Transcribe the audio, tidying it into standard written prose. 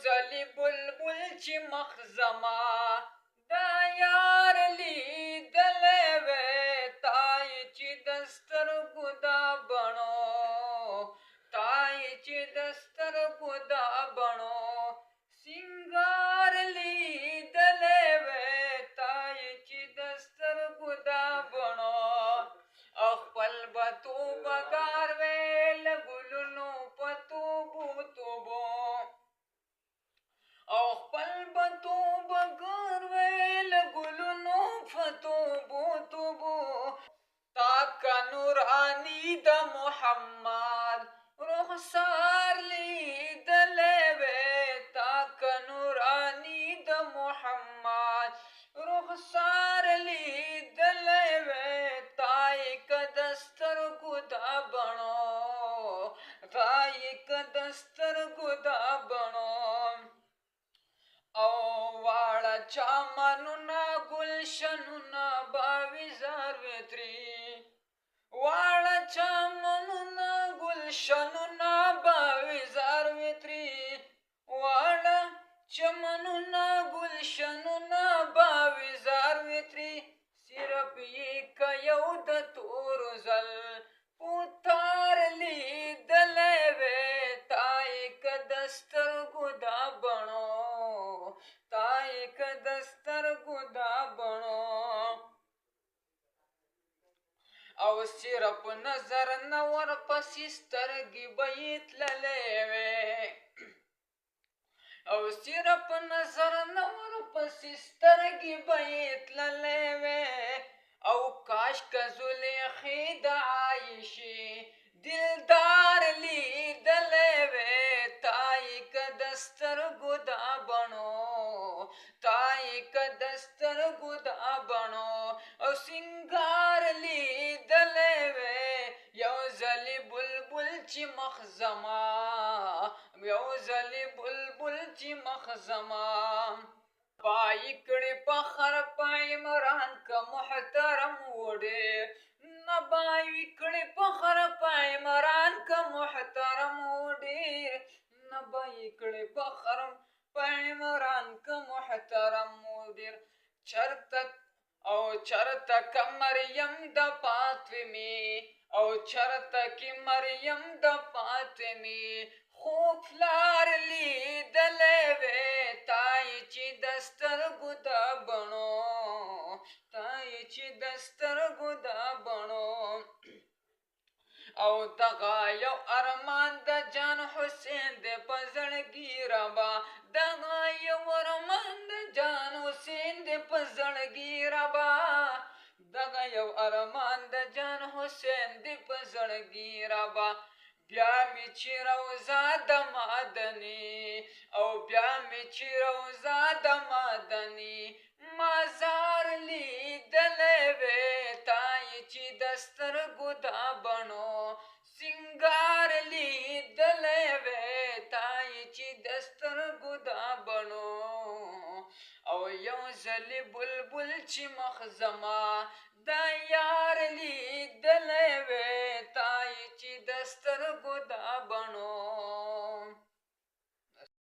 ځلې بلبل چې مخ زما دا یار لیدلی وی تا یې چې د سترګو دا بڼو تا یې چې د سترګو دا بڼو سینګار لیدلی وی تا یې چې د سترګو دا بڼو او خپل به توبهګار وی له ګلونو په توبو توبو او خپل به توبهګار وی له ګلونو په توبو توبو تا که نوراني د محمد رخسار لیدلی وی تا که نوراني د محمد رخسار لیدلی وی تا یې که د سترګو دا بڼو تا یې که د سترګو دا بڼو او واړه چمنونه ګلشنونه باویزار وی ترې واړه چمنونه ګلشنونه باویزار وی ترې واړه چمنونه ګلشنونه باویزار وی ترې صرف یې که یو د تورو زل پوتار لیدلی وی تا یې که د سترګو دا بڼو تا یې که د سترګو دا بڼو او صرف نظر نه ورپسې سترګې به یې تللی وی او صرف نظر نه ورپسې سترګې به یې تللی وی او کاش که زلیخې د عایشې دلدار لیدلی وی تا یې که د سترګو دا بڼو تا یې که د سترګو دا بڼو او سینګار لیدلی وی یو ځلې بلبل چې مخ زما یو ځلې بلبل چې مخ زما پای کړې فخر په عمران که محترم و ډېر نه بای کړې فخر په عمران که محترم و ډېر نه بای کړې فخر په عمران که محترم و ډېر چرته که مریم د فاطمې او چرته کې مریم د فاطمې خو پلار لیدلی وی تا یې چې د سترګو دا بڼو تا یې چې د سترګو دا بڼو او دغه یو ارمان د جان حسین دی په زړګي ربا دغه یو ارمان د جان حسین دی په زړګي ربا دغه یو ارمان د جان حسین دی په زړګي ربا بیا می چې روضه د مدني او بیا می چې روضه د مدني مزار لیدلی وی تا یې چې د سترګو دا بڼو سینګار لیدلی وی تا یې چې د سترګو دا بڼو او یو ځلې بلبل چې مخ زما دا یار لیدلی وی تا یې چې د سترګو دا بڼو